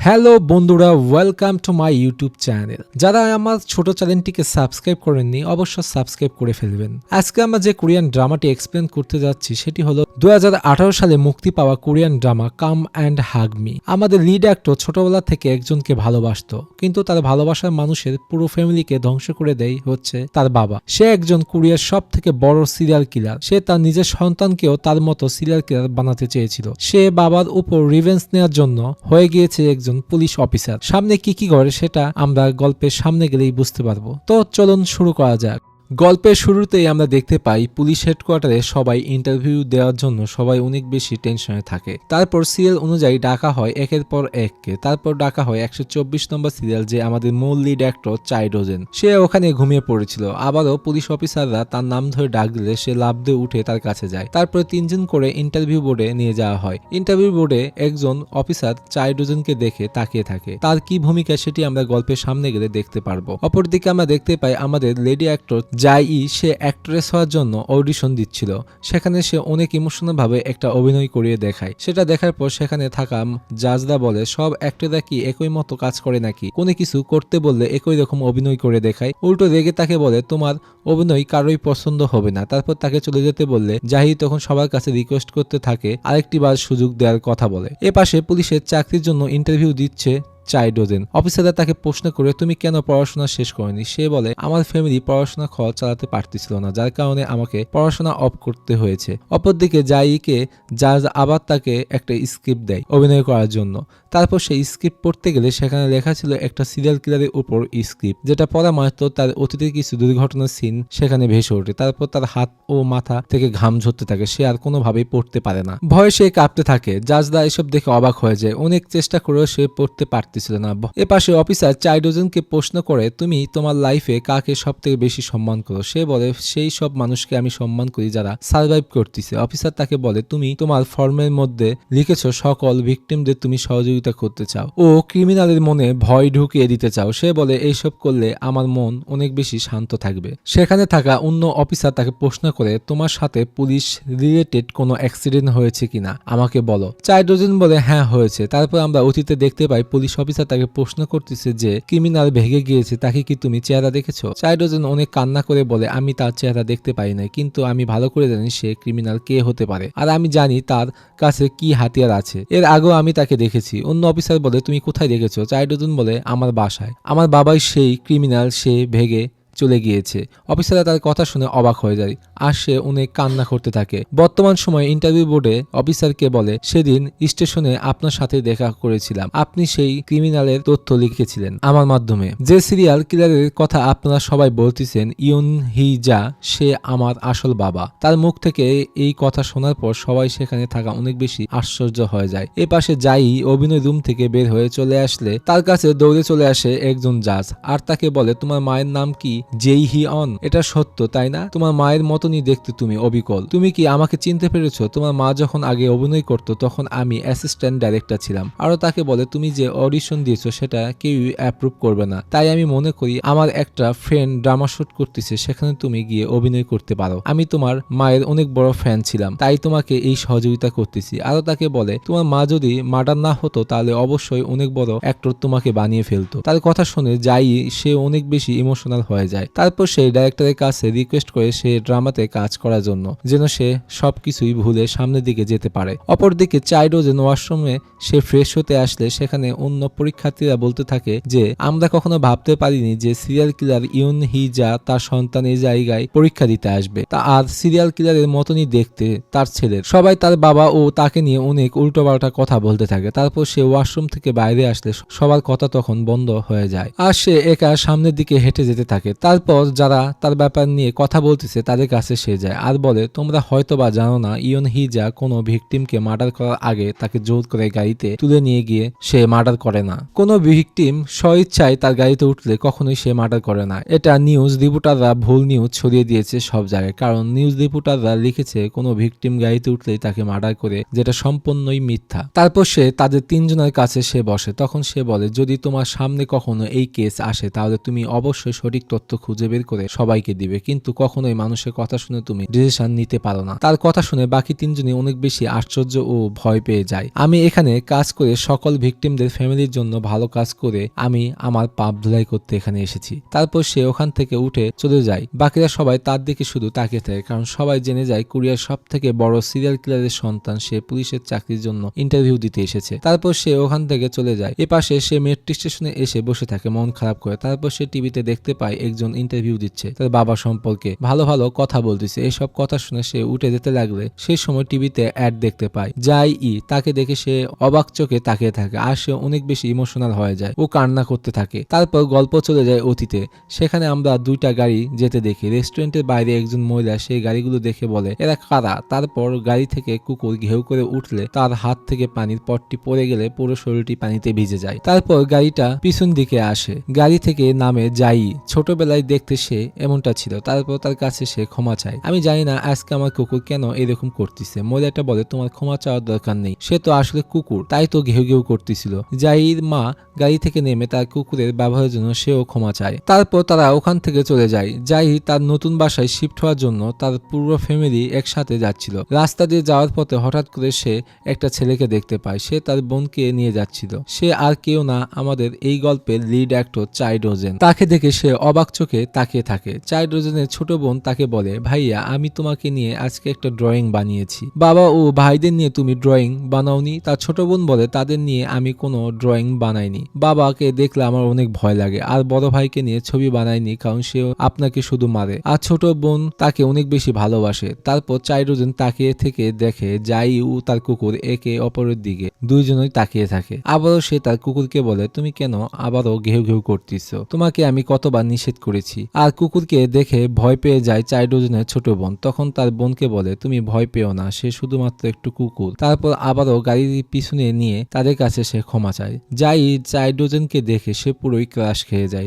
Hello বন্ধুরা, welcome to my YouTube channel. যারা আমার ছোট চ্যানেলটিকে সাবস্ক্রাইব করেননি অবশ্যই সাবস্ক্রাইব করে ফেলবেন। আজকে আমরা যে কোরিয়ান ড্রামাটি এক্সপ্লেন করতে যাচ্ছি সেটি হলো 2018 সালে মুক্তি পাওয়া Korean drama come and hug me. আমাদের লিড অ্যাক্টর ছোটবেলা থেকে একজনকে ভালোবাসতো, কিন্তু তার ভালোবাসার মানুষের পুরো ফ্যামিলিকে ধ্বংস করে দেয় হচ্ছে তার বাবা। সে একজন কোরিয়ার সব থেকে বড় সিরিয়াল কিলার। সে তার নিজের সন্তানকেও তার মতো সিরিয়াল কিলার বানাতে চেয়েছিল। সে বাবার উপর রিভেঞ্জ নেওয়ার জন্য হয়ে গিয়েছে একজন পুলিশ অফিসার। সামনে কি কি করে সেটা আমরা গল্পের সামনে গেলেই বুঝতে পারবো। তো চলুন শুরু করা যাক। গল্পের শুরুতেই আমরা দেখতে পাই পুলিশ হেডকোয়ার্টারে সবাই ইন্টারভিউ দেওয়ার জন্য সবাই অনেক বেশি টেনশনে থাকে। তারপর সিরিয়াল অনুযায়ী ডাকা হয় একের পর এককে। তারপর ডাকা হয় 124 নম্বর সিরিয়াল, যে আমাদের মূল লিড অ্যাক্টর চাই ডোজেন। সে ওখানে ঘুমিয়ে পড়েছিল। আবারও পুলিশ অফিসাররা তার নাম ধরে ডাক দিলে সে লাফ দিয়ে উঠে তার কাছে যায়। তারপরে তিনজন করে ইন্টারভিউ বোর্ডে নিয়ে যাওয়া হয়। ইন্টারভিউ বোর্ডে একজন অফিসার চাই ডোজেনকে দেখে তাকিয়ে থাকে। তার কি ভূমিকা সেটি আমরা গল্পের সামনে গেলে দেখতে পারবো। অপরদিকে আমরা দেখতে পাই আমাদের লেডি অ্যাক্টর জাই সে অ্যাক্ট্রেস হওয়ার জন্য অডিশন দিচ্ছিল। সেখানে সে অনেক ইমোশনাল ভাবে একটা অভিনয় করিয়ে দেখায়। সেটা দেখার পর সেখানে থাকা জাজরা বলে, সব অ্যাক্টররা কি একই মতো কাজ করে নাকি? কোনো কিছু করতে বললে একই রকম অভিনয় করে দেখায়। উল্টো রেগে তাকে বলে, তোমার অভিনয় কারোই পছন্দ হবে না। তারপর তাকে চলে যেতে বললে জাহি তখন সবার কাছে রিকোয়েস্ট করতে থাকে আরেকটি বার সুযোগ দেওয়ার কথা বলে। এপাশে পুলিশের চাকরির জন্য ইন্টারভিউ দিচ্ছে চাই ডোজেন। অফিসাররা তাকে প্রশ্ন করে, তুমি কেন পড়াশোনা শেষ করনি? সে বলে, আমার ফ্যামিলি পড়াশোনা খরচ চালাতে পারতেছিল না, যার কারণে আমাকে পড়াশোনা অফ করতে হয়েছে। অপরদিকে জাইকে জাজ আবার তাকে একটা স্ক্রিপ্ট দেয় অভিনয় করার জন্য। তারপর সেই স্ক্রিপ্ট পড়তে গেলে সেখানে লেখা ছিল একটা সিরিয়াল কিলারের উপর স্ক্রিপ্ট, যেটা পড়া মাত্র তার অতীতের কিছু দুর্ঘটনার সিন সেখানে ভেসে ওঠে। তারপর তার হাত ও মাথা থেকে ঘাম ঝরতে থাকে। সে আর কোনোভাবেই পড়তে পারে না। ভয়ে সে কাঁপতে থাকে। জাজদা এসব দেখে অবাক হয়ে যায়। অনেক চেষ্টা করেও সে পড়তে পারতেছিল না। এপাশে অফিসার চাই ডোজেনকে প্রশ্ন করে, তুমি তোমার লাইফে কাকে সব থেকে বেশি সম্মান করো? সে বলে, সেই সব মানুষকে আমি সম্মান করি যারা সার্ভাইভ করতেছে। অফিসার তাকে বলে, তুমি তোমার ফর্মের মধ্যে লিখেছো সকল ভিকটিমদের তুমি সহযোগিতা করতে চাও ও ক্রিমিনালের মনে ভয় ঢুকিয়ে দিতে চাও। সে বলে, এইসব করলে আমার মন অনেক বেশি শান্ত থাকবে। সেখানে থাকা অন্য অফিসার তাকে প্রশ্ন করে, তোমার সাথে পুলিশ রিলেটেড কোনো অ্যাক্সিডেন্ট হয়েছে কিনা আমাকে বলো। চাই ডোজেন বলে, হ্যাঁ হয়েছে। তারপর আমরা অতীতে দেখতে পাই পুলিশ অফিসার তাকে প্রশ্ন করতেছে যে ক্রিমিনাল ভেগে গিয়েছে, তাকে কি তুমি চেহারা দেখেছো? চাই ডোজেন অনেক কান্না করে বলে, আমি তার চেহারা দেখতে পাই নাই, কিন্তু আমি ভালো করে জানি সে ক্রিমিনাল কে হতে পারে, আর আমি জানি তার কাছে কি হাতিয়ার আছে। এর আগেও আমি তাকে দেখেছি। অন্য অফিসার বলে, তুমি কোথায় দেখেছো? চাই ডোজেন বলে, আমার বাসায়। আমার বাবাই সেই ক্রিমিনাল, সে ভেগে চলে গিয়েছে। অফিসাররা তার কথা শুনে অবাক হয়ে যায় আর সে অনেক কান্না করতে থাকে। বর্তমান সময়ে ইন্টারভিউ বোর্ডে অফিসারকে বলে, সেদিন স্টেশনে আপনার সাথে দেখা করেছিলাম, আপনি সেই ক্রিমিনালের তথ্য লিখেছিলেন আমার মাধ্যমে। যে সিরিয়াল কিলারের কথা আপনারা সবাই বলতেছেন ইয়ন হি জা, সে আমার আসল বাবা। তার মুখ থেকে এই কথা শোনার পর সবাই সেখানে থাকা অনেক বেশি আশ্চর্য হয়ে যায়। এ পাশে যাই অভিনয় রুম থেকে বের হয়ে চলে আসলে তার কাছে দৌড়ে চলে আসে একজন জাজ আর তাকে বলে, তোমার মায়ের নাম কি? জেই হি অন। এটা সত্য তাই না? তোমার মায়ের মতনই দেখতে তুমি, অবিকল। তুমি কি আমাকে চিনতে পেরেছো? তোমার মা যখন আগে অভিনয় করতো তখন আমি অ্যাসিস্ট্যান্ট ডাইরেক্টর ছিলাম। আরো তাকে বলে, তুমি যে অডিশন দিয়েছো সেটা কেউই অ্যাপ্রুভ করবে না, তাই আমি মনে করি আমার একটা ফ্রেন্ড ড্রামা শুট করতেছে, সেখানে তুমি গিয়ে অভিনয় করতে পারো। আমি তোমার মায়ের অনেক বড় ফ্যান ছিলাম, তাই তোমাকে এই সহযোগিতা করতেছি। আরো তাকে বলে, তোমার মা যদি মার্ডার না হতো তাহলে অবশ্যই অনেক বড় অ্যাক্টর তোমাকে বানিয়ে ফেলতো। তার কথা শুনে যাই সে অনেক বেশি ইমোশনাল হয়ে যায়। তারপর সেই ডাইরেক্টরের কাছে রিকোয়েস্ট করে সে ড্রামাতে কাজ করার জন্য, যেন সে সবকিছুই ভুলে সামনের দিকে যেতে পারে। অপরদিকে চাই ডোজেন ওয়াশরুমে সে ফ্রেশ হতে আসলে সেখানে অন্য পরীক্ষার্থীরা বলতে থাকে যে আমরা কখনো ভাবতে পারিনি যে সিরিয়াল কিলার ইয়ন হি জা তার সন্তান এই জায়গায় পরীক্ষা দিতে আসবে। তা আর সিরিয়াল কিলারের মতনই দেখতে তার ছেলের। সবাই তার বাবা ও তাকে নিয়ে অনেক উল্টোপাল্টা কথা বলতে থাকে। তারপর সে ওয়াশরুম থেকে বাইরে আসলে সবার কথা তখন বন্ধ হয়ে যায় আর সে একা সামনের দিকে হেঁটে যেতে থাকে। তারপর যারা তার ব্যাপার নিয়ে কথা বলতেছে তাদের কাছে সে যায় আর বলে, তোমরা হয়তো বা জানো না ইয়ন হি জা কোনো ভিকটিমকে মার্ডার করার আগে তাকে জোর করে গাড়িতে তুলে নিয়ে গিয়ে সে মার্ডার করে না। কোনো ভিকটিম স্বইচ্ছায় তার গাড়িতে উঠলে কখনোই সে মার্ডার করে না। এটা নিউজ রিপোর্টাররা ভুল নিউজ ছড়িয়ে দিয়েছে সব জায়গায়, কারণ নিউজ রিপোর্টাররা লিখেছে কোনো ভিকটিম গাড়িতে উঠলেই তাকে মার্ডার করে, যেটা সম্পূর্ণই মিথ্যা। তারপর সে তাদের তিনজনের কাছে সে বসে। তখন সে বলে, যদি তোমার সামনে কখনো এই কেস আসে তাহলে তুমি অবশ্যই সঠিক তথ্য খুঁজে বের করে সবাইকে দিবে, কিন্তু কখনোই মানুষের কথা শুনে তুমি ডিসিশন নিতে পারো না। তার কথা শুনে বাকি তিনজনই অনেক বেশি আশ্চর্য ও ভয় পেয়ে যায়। আমি এখানে কাজ করে সকল ভিকটিমদের ফ্যামিলির জন্য ভালো কাজ করে আমি আমার পাপ ধুলাই করতে এখানে এসেছি। তারপর সে ওখান থেকে উঠে চলে যায়। বাকিরা সবাই তার দিকে শুধু তাকিয়ে থাকে, কারণ সবাই জেনে যায় কোরিয়ার সব থেকে বড় সিরিয়াল কিলারের সন্তান সে পুলিশের চাকরির জন্য ইন্টারভিউ দিতে এসেছে। তারপর সে ওখান থেকে চলে যায়। এপাশে সে মেট্রো স্টেশনে এসে বসে থাকে মন খারাপ করে। তারপর সে টিভিতে দেখতে পায় একজন ইন্টারভিউ দিচ্ছে, তার বাবা সম্পর্কে ভালো ভালো কথা বলতেছে। এইসব কথা শুনে সে উঠে যেতে লাগলে সেই সময় টিভিতে অ্যাড দেখতে পায়। যাই তাকে দেখে সে অবাক চোখে তাকিয়ে থাকে, আর সে অনেক বেশি ইমোশনাল হয়ে যায় ও কান্না করতে থাকে। তারপর গল্প চলে যায় অতীতে। সেখানে আমরা দুইটা গাড়ি যেতে দেখি। রেস্টুরেন্টের বাইরে একজন মহিলা সেই গাড়িগুলো দেখে বলে এরা কারা। তারপর গাড়ি থেকে কুকুর ঘেউ করে উঠলে তার হাত থেকে পানির পটটি পড়ে গেলে পুরো শরীরটি পানিতে ভিজে যায়। তারপর গাড়িটা পিছন দিকে আসে, গাড়ি থেকে নামে যাই। ছোটবেলায় দেখতে সে এমনটা ছিল। তারপর তার কাছে সে ক্ষমা চায়। আমি জানি না আজকে আমার কুকুর কেন এরকম করতেছে। মহিলাটা বলে তোমার ক্ষমা চাওয়ার দরকার নেই, সে তো আসলে কুকুর, তাই তো ঘেউ ঘেউ করতেছিল। যাইর মা গাড়ি থেকে নেমে তার কুকুরের ব্যবহারের জন্য সেও ক্ষমা চায়। তারপর তারা ওখান থেকে চলে যায়। যাই তার নতুন বাসায় শিফট হওয়ার জন্য তার পুরো ফ্যামিলি একসাথে যাচ্ছিল। রাস্তা দিয়ে যাওয়ার পথে হঠাৎ করে সে একটা ছেলেকে দেখতে পায়। সে তার বোনকে নিয়ে যাচ্ছিল। সে আর কেউ না, আমাদের এই গল্পের লিড অ্যাক্টর চাই ডোজেন। তাকে দেখে সে অবাক চোখে তাকিয়ে থাকে। চাই ডোজেনের ছোট বোন তাকে বলে ভাইয়া আমি তোমাকে নিয়ে আজকে একটা ড্রয়িং বানিয়েছি। বাবা ও ভাইদের নিয়ে তুমি ড্রয়িং বানাওনি? তার ছোট বোন বলে তাদের নিয়ে আমি কোনো ড্রয়িং বানাইনি। বাবাকে দেখলে আমার অনেক ভয় লাগে, আর বড় ভাইকে নিয়ে ছবি বানাইনি কারণ সে আপনাকে শুধু মারে, আর ছোট বোন তাকে অনেক বেশি ভালোবাসে। তারপর চাই ডোজেন তাকিয়ে থেকে দেখে যাই ও তার কুকুর একে অপরের দিকে দুইজনই তাকিয়ে থাকে। আবারও সে তার কুকুরকে বলে তুমি কেন আবারও ঘেউ ঘেউ করতেছ? তোমাকে আমি কতবার নিষেধ করেছি। আর কুকুরকে দেখে ভয় পেয়ে যায় চাই ডোজেনের ছোট বোন। তখন তার বোনকে বলে তুমি ভয় পেও না, সে শুধুমাত্র একটু কুকুর। তারপর আবারও গাড়ির পিছনে নিয়ে তাদের কাছে সে ক্ষমা চায়। যাই চাই ডোজেনকে দেখে সে পুরোই ক্রাশ খেয়ে যায়।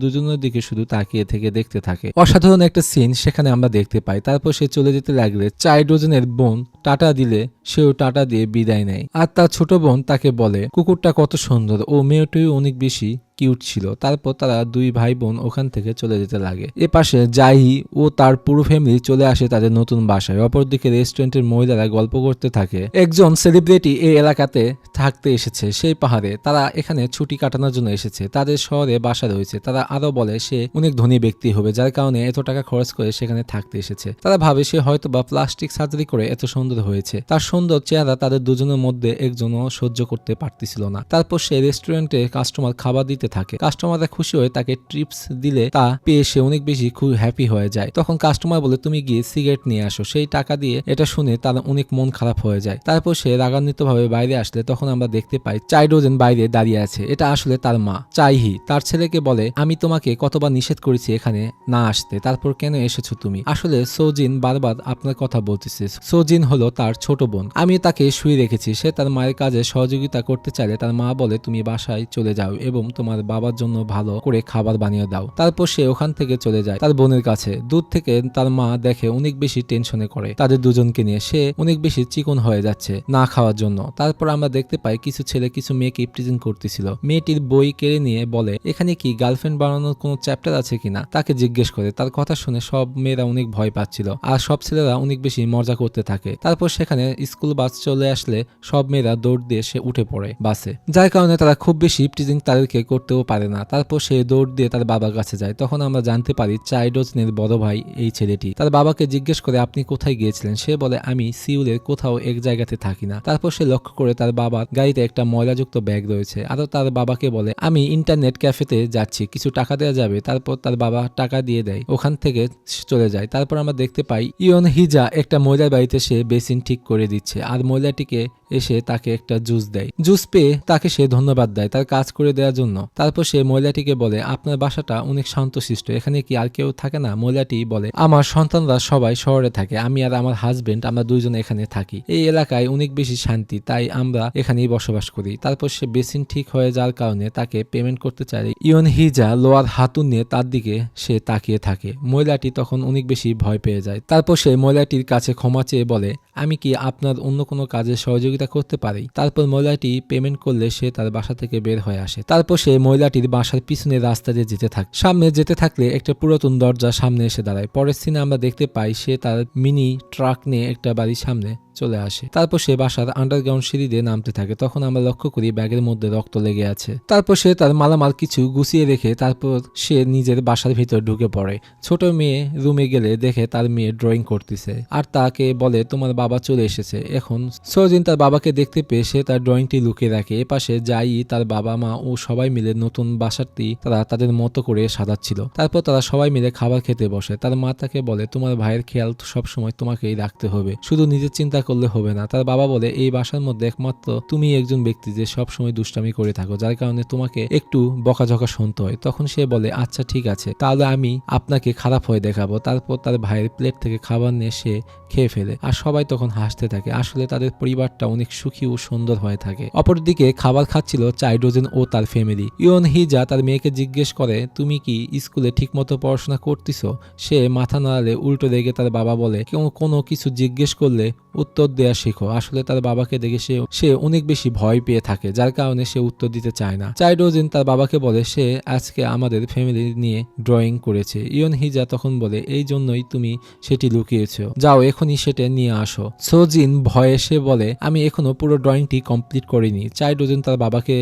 দুজনের দিকে শুধু তাকিয়ে থেকে দেখতে থাকে। অসাধারণ একটা সিন সেখানে আমরা দেখতে পাই। তারপর সে চলে যেতে লাগলে চাই ডোজেনের বোন টাটা দিলে সেও টাটা দিয়ে বিদায় নেয়। আর তার ছোট বোন তাকে বলে কুকুরটা কত সুন্দর ও মেয়েটিও অনেক বেশি কিউট ছিল। তারপর তারা দুই ভাই বোন ওখান থেকে চলে যেতে লাগে। এপাশে জাহি ও তার পুরো ফ্যামিলি চলে আসে তাদের নতুন বাসায়। অপরদিকে রেস্টুরেন্টের মহিলারা গল্প করতে থাকে। একজন সেলিব্রিটি এই এলাকাতে থাকতে এসেছে সেই পাহাড়ে। তারা এখানে ছুটি কাটানোর জন্য এসেছে। তাদের শহরে বাসা রয়েছে। তারা আরো বলে সে অনেক ধনী ব্যক্তি হবে, যার কারণে এত টাকা খরচ করে সেখানে থাকতে এসেছে। তারা ভাবে সে হয়তো বা প্লাস্টিক সার্জারি করে এত সুন্দর হয়েছে। তার সুন্দর চেহারা তাদের দুজনের মধ্যে একজনও সহ্য করতে পারতেছিল না। তারপর সে রেস্টুরেন্টে কাস্টমার খাবার দিতে থাকে। কাস্টমাররা খুশি হয়ে তাকে টিপস দিলে তা পেয়ে সে অনেক বেশি খুব হ্যাপি হয়ে যায়। তখন কাস্টমার বলে তুমি গিয়ে সিগারেট নিয়ে আসো। সেই টাকা দিয়ে এটা শুনে তার অনেক মন খারাপ হয়ে যায়। তারপর সে রাগান্বিত ভাবে বাইরে আসলে তখন আমরা দেখতে পাই চাই ডোজেন বাইরে দাঁড়িয়ে আছে। এটা আসলে তার মা চাইহি। তার ছেলেকে বলে আমি তোমাকে কতবার নিষেধ করেছি এখানে না আসতে, তারপর কেন এসেছো তুমি? আসলে সোজিন বারবার আপনার কথা বলতেছে। সোজিন হলো তার ছোট বোন। আমি তাকে শুয়ে রেখেছি। সে তার মায়ের কাজে সহযোগিতা করতে চাইলে তার মা বলে তুমি বাসায় চলে যাও এবং তোমার বাবার জন্য ভালো করে খাবার বানিয়ে দাও। তারপর সে ওখান থেকে চলে যায় তার বোনের কাছে। দূর থেকে তার মা দেখে অনেক বেশি টেনশনে করে তাদের দুজনকে নিয়ে। সে অনেক বেশি চিকন হয়ে যাচ্ছে না খাওয়ার জন্য। তারপর আমরা দেখতে পাই কিছু ছেলে কিছু মেয়েকে ইপটিজিং করতেছিল। মেয়েটির বই কেড়ে নিয়ে বলে এখানে কি গার্লফ্রেন্ড বানানোর কোনো চ্যাপ্টার আছে কিনা। তাকে জিজ্ঞেস করে। তার কথা শুনে সব মেয়েরা অনেক ভয় পাচ্ছিল আর সব ছেলেরা অনেক বেশি মজা করতে থাকে। তারপর সেখানে স্কুল বাস চলে আসলে সব মেয়েরা দৌড় দিয়ে সে উঠে পড়ে বাসে, যার কারণে তারা খুব বেশি ইপটিজিং তাদেরকে করতেও পারে না। তারপর সে দৌড় দিয়ে তার বাবার কাছে যায়। তখন আমরা জানতে পারি চাই ডোজেনের বড় ভাই এই ছেলেটি। তার বাবাকে জিজ্ঞেস করে আপনি কোথায় গিয়েছিলেন। সে বলে আমি সিউলের কোথাও এক জায়গাতে থাকি না। তারপর সে লক্ষ্য করে তার বাবার গাড়িতে একটা ময়লাযুক্ত ব্যাগ রয়েছে। আরো তার বাবাকে বলে আমি ইন্টারনেট ক্যাফেতে যাচ্ছি, কিছু টাকা দেওয়া যাবে। তারপর তার বাবা টাকা দিয়ে দেয়, ওখান থেকে চলে যায়। তারপর আমরা দেখতে পাই ইয়ন হিজা একটা মহিলার বাড়িতে সে বেসিন ঠিক করে দিচ্ছে আর মহিলাটিকে এসে তাকে একটা জুস দেয়। জুস পেয়ে তাকে সে ধন্যবাদ দেয় তার কাজ করে দেওয়ার জন্য। তারপর সে মহিলাটিকে বলে আপনার বাসাটা অনেক শান্তশিষ্ট, এখানে কি আর কেউ থাকে না? মহিলাটি বলে আমার সন্তানরা সবাই শহরে থাকে, আমি আর আমার হাজবেন্ড আমরা দুইজন এখানে থাকি। এই এলাকায় অনেক বেশি শান্তি, তাই আমরা এখানেই বসবাস করি। তারপর সে বেসিন ঠিক হয়ে যাওয়ার কারণে তাকে পেমেন্ট করতে চাইলে ইয়ন হিজা লোয়ার হাতুন নিয়ে তার দিকে সে তাকিয়ে থাকে। মহিলাটি তখন অনেক বেশি ভয় পেয়ে যায়। তারপর সে মহিলাটির কাছে ক্ষমা চেয়ে বলে আমি কি আপনার অন্য কোনো কাজে সহযোগিতা সহযোগিতা করতে পারি। তারপর মহিলাটি পেমেন্ট করলে সে তার বাসা থেকে বের হয়ে আসে। তারপর সে মহিলাটির বাসার পিছনে রাস্তা দিয়ে যেতে থাকে। সামনে যেতে থাকলে একটা পুরাতন দরজা সামনে এসে দাঁড়ায়। পরের সিনে আমরা দেখতে পাই সে তার মিনি ট্রাক নিয়ে একটা বাড়ির সামনে চলে আসে। তারপর সে বাসার আন্ডারগ্রাউন্ড সিঁড়ি দিয়ে নামতে থাকে। তখন আমরা লক্ষ্য করি ব্যাগের মধ্যে রক্ত লেগে আছে। তারপর সে তার মালামাল কিছু গুছিয়ে রেখে তারপর সে নিজের বাসার ভিতর ঢুকে পড়ে। ছোট মেয়ে রুমে গেলে দেখে তার মেয়ে ড্রয়িং করতেছে আর তাকে বলে তোমার বাবা চলে এসেছে। এখন সোজিন তার বাবাকে দেখতে পেয়ে সে তার ড্রয়িংটি লুকিয়ে রাখে। এপাশে যাই তার বাবা মা ও সবাই মিলে নতুন বাসাটি তারা তাদের মতো করে সাজাচ্ছিল। তারপর তারা সবাই মিলে খাবার খেতে বসে। তার মা তাকে বলে তোমার ভাইয়ের খেয়াল সবসময় তোমাকেই রাখতে হবে, শুধু নিজের চিন্তা করলে হবে না। তার বাবা বলে এই বাসার মধ্যে একমাত্র তুমি একজন ব্যক্তি যে সবসময় দুষ্টামি করে থাকো, যার কারণে তোমাকে একটু বকাঝকা শুনতে হয়। তখন সে বলে আচ্ছা ঠিক আছে, তাহলে আমি আপনাকে খারাপ হয়ে দেখাবো। তারপর তার ভাইয়ের প্লেট থেকে খাবার নিয়ে সে খেয়ে ফেলে আর সবাই তখন হাসতে থাকে। আসলে তাদের পরিবারটা অনেক সুখী ও সুন্দর হয়ে থাকে। অপরদিকে খাবার খাচ্ছিল চাইডোজেন ও তার ফ্যামিলি। ইয়ন হিজা তার মেয়েকে জিজ্ঞেস করে তুমি কি স্কুলে ঠিকমতো পড়াশোনা করতেছো? সে মাথা নাড়ালে উল্টো রেগে তার বাবা বলে কোনো কিছু জিজ্ঞেস করলে উত্তর দেয়া শেখো। আসলে তার বাবাকে দেখে সে অনেক বেশি ভয় পেয়ে থাকে, যার কারণে সে উত্তর দিতে চায় না। চাইডোজেন তার বাবাকে বলে সে আজকে আমাদের ফ্যামিলি নিয়ে ড্রয়িং করেছে। ইয়ন হিজা তখন বলে এই জন্যই তুমি সেটি লুকিয়েছো, যাও এখনই সেটা নিয়ে আসো। সোজিন ভয়ে সে বলে আমি এখনো পুরো ড্রয়িংটি কমপ্লিট করিনি। চাইডোজেন তার বাবাকে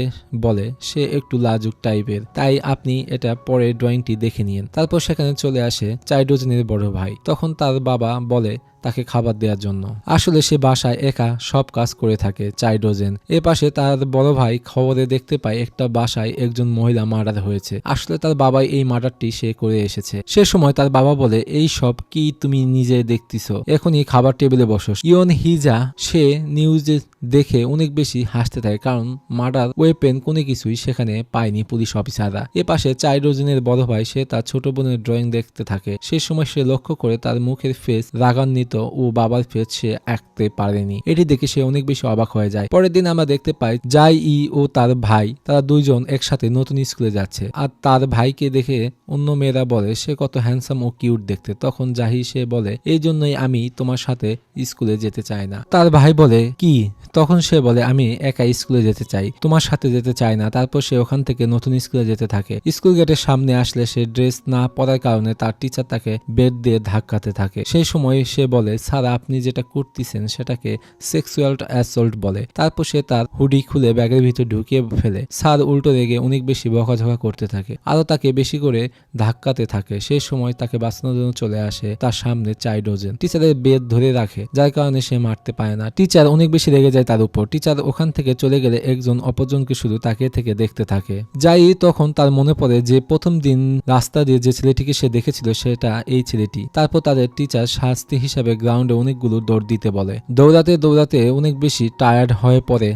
বলে সে একটু লাজুক টাইপের, তাই আপনি এটা পরে ড্রয়িংটি দেখে নিন। তারপর সেখানে চলে আসে চাইডোজেনের বড় ভাই। তখন তার বাবা বলে তাকে খাবার দেওয়ার জন্য। আসলে সে বাসায় একা সব কাজ করে থাকে চাইডোজেন। এ পাশে তার বড় ভাই খবরে দেখতে পায় একটা বাসায় একজন মহিলা মার্ডার হয়েছে। আসলে তার বাবাই এই মার্ডারটি সে করে এসেছে। সে সময় তার বাবা বলে এই সব কি তুমি নিজে দেখতেছো, এখনই খাবার টেবিলে বসো। ইয়ন হিজা সে নিউজে দেখে অনেক বেশি হাসতে থাকে, কারণ মার্ডার ওয়েপেন কোনো কিছুই সেখানে পায়নি পুলিশ অফিসাররা। এ পাশে চাইডোজেনের বড় ভাই সে তার ছোট বোনের ড্রয়িং দেখতে থাকে। সে সময় সে লক্ষ্য করে তার মুখের ফেস রাগান্বিত ও বাবার ফেস সে আঁকতে পারেনি। এটি দেখে সে অনেক বেশি অবাক হয়ে যায়। পরের দিন আমরা দেখতে পাই জাই ই ও তার ভাই তারা দুইজন একসাথে নতুন স্কুলে যাচ্ছে। আর তার ভাইকে দেখে অন্য মেয়েরা বলে সে কত হ্যান্ডসাম ও কিউট দেখতে। তখন জাহি সে বলে এই জন্যই আমি তোমার সাথে স্কুলে যেতে চাই না। তার ভাই বলে কি? তখন সে বলে আমি একা স্কুলে যেতে চাই, তোমার সাথে যেতে চাই না। তারপর সে ওখান থেকে নতুন স্কুলে যেতে থাকে। স্কুল গেটের সামনে আসলে সে ড্রেস না পরার কারণে তার টিচার তাকে বেড দিয়ে ধাক্কাতে থাকে। সেই সময় সে বলে স্যার আপনি যেটা করতেছেন সেটাকে সেক্সুয়াল অ্যাসল্ট বলে। তারপর সে তার হুডি খুলে ব্যাগের ভিতরে ঢুকিয়ে ফেলে। স্যার উল্টো রেগে অনেক বেশি বকাঝকা করতে থাকে, আরো তাকে বেশি করে ধাক্কাতে থাকে। সেই সময় তাকে বাঁচানোর জন্য চলে আসে তার সামনে চাইডোজেন। টিচারের বেদ ধরে রাখে, যার কারণে সে মারতে পারে না। টিচার অনেক বেশি রেগে যায় তার উপর। টিচার ওখান থেকে চলে গেলে একজন অপরজনকে শুধু তাকিয়ে থেকে দেখতে থাকে। যাই তখন তার মনে পড়ে যে প্রথম দিন রাস্তা দিয়ে যে ছেলেটিকে সে দেখেছিল সেটা এই ছেলেটি। তারপর তাদের টিচার শাস্তি হিসাবে গ্রাউন্ডে অনেকগুলো দৌড় দিতে বলে। দৌড়াতে দৌড়াতে অনেক বেশি টায়ার্ড হয়ে পড়ে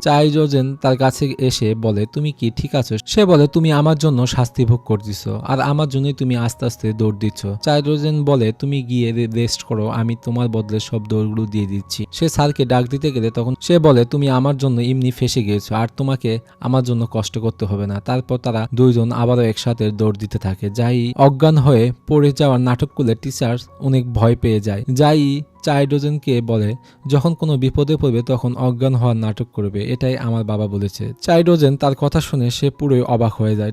চাইডোজেন তার কাছে এসে বলে তুমি কি ঠিক আছো? সে বলে তুমি আমার জন্য শাস্তি ভোগ করতেছো আর আমার জন্যই তুমি আস্তে আস্তে দৌড় দিচ্ছ। চাইডোজেন বলে তুমি গিয়ে রেস্ট করো, আমি তোমার বদলে সব দৌড়গুলো দিয়ে দিচ্ছি। সে স্যারকে ডাক দিতে গেলে তখন সে বলে তুমি আমার জন্য এমনি ফেসে গিয়েছো আর তোমাকে আমার জন্য কষ্ট করতে হবে না। তারপর তারা দুইজন আবারও একসাথে দৌড় দিতে থাকে। যাই অজ্ঞান হয়ে পড়ে যাওয়ার নাটক করলে টিচার অনেক ভয় পেয়ে যায়। যাই চাইডোজেনকে বলে যখন কোনো বিপদে পড়বে তখন অজ্ঞান হওয়ার নাটক করবে, এটাই আমার বাবা বলেছে। চাইডোজেন তার কথা শুনে সে পুরোই অবাক হয়ে যায়।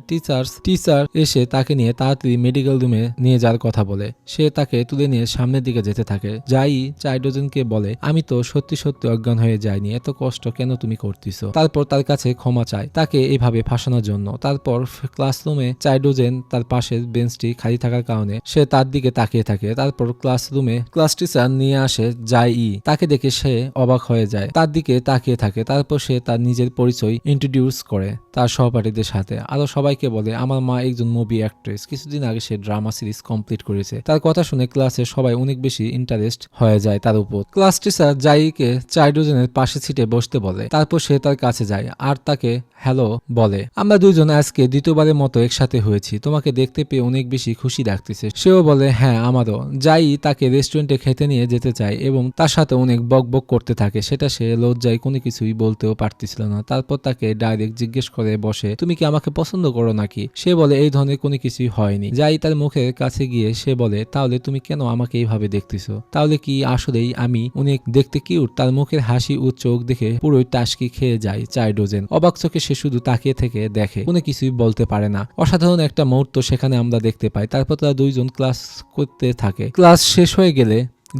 টিচার এসে তাকে নিয়ে তাড়াতাড়ি মেডিকেল রুমে নিয়ে যাওয়ার কথা বলে। সে তাকে তুলে নিয়ে সামনের দিকে যেতে থাকে। যাই চাইডোজেনকে বলে আমি তো সত্যি সত্যি অজ্ঞান হয়ে যাইনি, এত কষ্ট কেন তুমি করতেছো? তারপর তার কাছে ক্ষমা চায় তাকে এভাবে ফাঁসানোর জন্য। তারপর ক্লাসরুমে চাইডোজেন তার পাশের বেঞ্চটি খালি থাকার কারণে সে তার দিকে তাকিয়ে থাকে। তারপর ক্লাসরুমে ক্লাস টিচার নিয়ে আসে যাই তাকে দেখে সে অবাক হয়ে যায়, তার দিকে তাকিয়ে থাকে। তারপর সে তার নিজের পরিচয় ইন্ট্রোডিউস করে তার সহপাঠীদের সাথে। আরো সবাইকে বলে আমার মা একজন মুভি অ্যাক্ট্রেস, কিছুদিন আগে সে ড্রামা সিরিজ কমপ্লিট করেছে। তার কথা শুনে ক্লাসে সবাই অনেক বেশি ইন্টারেস্ট হয়ে যায় তার উপর। ক্লাস টিচার জাইকে চাইডোজেনের পাশে সিটে বসতে বলে। তারপর সে তার কাছে যায় আর তাকে হ্যালো বলে। আমরা দুইজন আজকে দ্বিতীয়বারের মতো একসাথে হয়েছি, তোমাকে দেখতে পেয়ে অনেক বেশি খুশি লাগতেছে। সেও বলে হ্যাঁ আমারও। যাই তাকে রেস্টুরেন্টে খেতে নিয়ে যেতে চায় এবং তার সাথে অনেক বকবক করতে থাকে। সেটা সে লজ্জায় কোনো কিছুই বলতেও পারতেছিল না। তারপর তাকে ডাইরেক্ট জিজ্ঞেস করে বসে, তুমি কি আমাকে পছন্দ করো নাকি? সে বলে এই ধরনের কোনো কিছুই হয়নি। যাই তার মুখের কাছে গিয়ে সে বলে, তাহলে তুমি কেন আমাকে এইভাবে দেখতেছো? তাহলে কি আসলেই আমি অনেক দেখতে কিউট? তার মুখের হাসি ও চোখ দেখে পুরোই টাসকি খেয়ে যায় চাইডোজেন। অবাক চোখে সে শুধু তাকিয়ে থেকে দেখে, কোনো কিছুই বলতে পারে না। অসাধারণ একটা মুহূর্ত সেখানে আমরা দেখতে পাই। তারপর তারা দুইজন ক্লাস করতে থাকে। ক্লাস শেষ হয়ে গেলে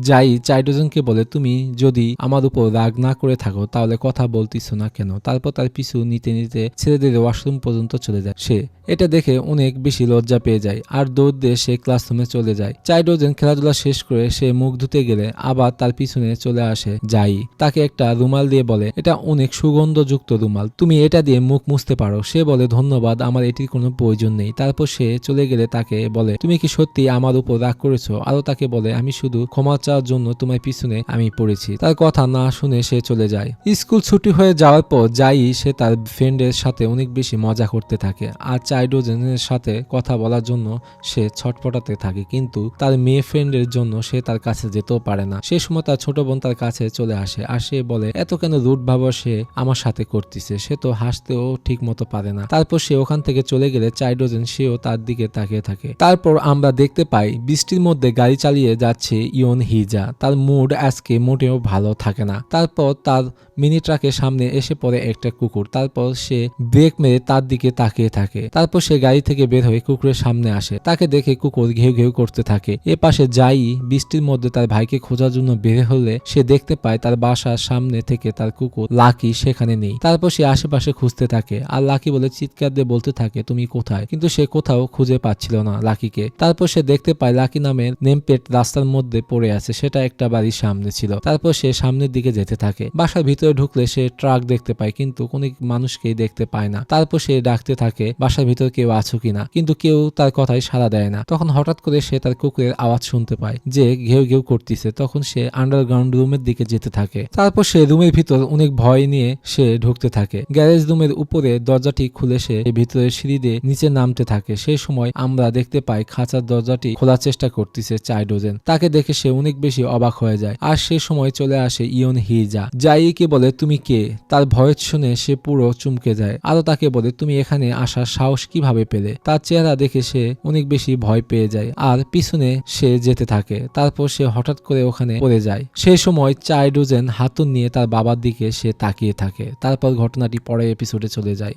যাই চাইডোজেনকে বলে, তুমি যদি আমার উপর রাগ না করে থাকো তাহলে কথা বলতিছো না কেন? তারপর তার পিছু নিতে নিতে ছেলেদের ওয়াশরুম পর্যন্ত চলে যায়। সে এটা দেখে অনেক বেশি লজ্জা পেয়ে যায় আর দৌড় দিয়ে সে ক্লাসরুমে চলে যায়। চাইডোজেন খেলাধুলা শেষ করে সে মুখ ধুতে গেলে আবার তার পিছনে চলে আসে যাই। তাকে একটা রুমাল দিয়ে বলে, এটা অনেক সুগন্ধযুক্ত রুমাল, তুমি এটা দিয়ে মুখ মুছতে পারো। সে বলে, ধন্যবাদ, আমার এটির কোনো প্রয়োজন নেই। তারপর সে চলে গেলে তাকে বলে, তুমি কি সত্যি আমার উপর রাগ করেছো? আরো তাকে বলে, আমি শুধু ক্ষমা চাওয়ার জন্য তোমার পিছনে আমি পড়েছি। তার কথা না শুনে সে চলে যায়। স্কুল ছুটি হয়ে যাওয়ার পর যাই সে তার ফ্রেন্ডের সাথে অনেক বেশি মজা করতে থাকে আর চাইডোজেনের সাথে কথা বলার জন্য সে ছটফটাতে থাকে, কিন্তু তার মেয়ে ফ্রেন্ডের জন্য সে তার কাছে যেতেও পারে না। সে সময় তার ছোট বোন তার কাছে চলে আসে আর সে বলে, এত কেন রুট ভাব সে আমার সাথে করতেছে, সে তো হাসতেও ঠিক মতো পারে না। তারপর সে ওখান থেকে চলে গেলে চাইডোজেন সেও তার দিকে তাকিয়ে থাকে। তারপর আমরা দেখতে পাই বৃষ্টির মধ্যে গাড়ি চালিয়ে যাচ্ছে ইয়ন হিজা। তার মুড আজকে মোটেও ভালো থাকে না। তারপর তার মিনি ট্রাকের সামনে এসে পড়ে একটা কুকুর। তারপর সে ব্রেক মেরে তার দিকে তাকিয়ে থাকে। তারপর সে গাড়ি থেকে বের হয়ে কুকুরের সামনে আসে। তাকে দেখে কুকুর ঘেউ ঘেউ করতে থাকে। এ পাশে যাই বৃষ্টির মধ্যে তার ভাইকে খোঁজার জন্য বের হলে সে দেখতে পায় তার বাসার সামনে থেকে তার কুকুর লাকি সেখানে নেই। তারপর সে আশেপাশে খুঁজতে থাকে আর লাকি বলে চিৎকার দিয়ে বলতে থাকে, তুমি কোথায়? কিন্তু সে কোথাও খুঁজে পাচ্ছিল না লাকিকে। তারপর সে দেখতে পায় লাকি নামের নেমপ্লেট রাস্তার মধ্যে পড়ে আছে, সেটা একটা বাড়ির সামনে ছিল। তারপর সে সামনের দিকে যেতে থাকে। বাসার ভিতরে ঢুকলে সে ট্রাক দেখতে পায়, কিন্তু কোনো মানুষকেই দেখতে পায় না। তারপর সে ডাকতে থাকে বাসার ভিতর কেউ আছো কিনা, কিন্তু কেউ তার কথায় সাড়া দেয় না। তখন হঠাৎ করে সে তার কুকুরের আওয়াজ শুনতে পায় যে ঘেউ ঘেউ করতেছে। তখন সে আন্ডারগ্রাউন্ড রুমের দিকে যেতে থাকে। তারপর সে রুমের ভিতর অনেক ভয় নিয়ে সে ঢুকতে থাকে। গ্যারেজ রুমের উপরে দরজাটি খুলে সে ভিতরে সিঁড়ি দিয়ে নিচে নামতে থাকে। সেই সময় আমরা দেখতে পাই খাঁচার দরজাটি খোলার চেষ্টা করতেছে চাইডোজেন। তাকে দেখে সে অনেক বেশি অবাক হয়ে যায় আর সে সময় চলে আসে ইয়ন হিজা। যাইকে বলে, তুমি কে? তার ভয় শুনে সে পুরো চমকে যায়। আরো তাকে বলে, তুমি এখানে আসার সাহস কিভাবে পেলে? তার চেহারা দেখে সে অনেক বেশি ভয় পেয়ে যায় আর পিছনে সে যেতে থাকে। তারপর সে হঠাৎ করে ওখানে পড়ে যায়। সেই সময় চাইডোজেন হাতুড়ি নিয়ে তার বাবার দিকে সে তাকিয়ে থাকে। তারপর ঘটনাটি পরের এপিসোডে চলে যায়।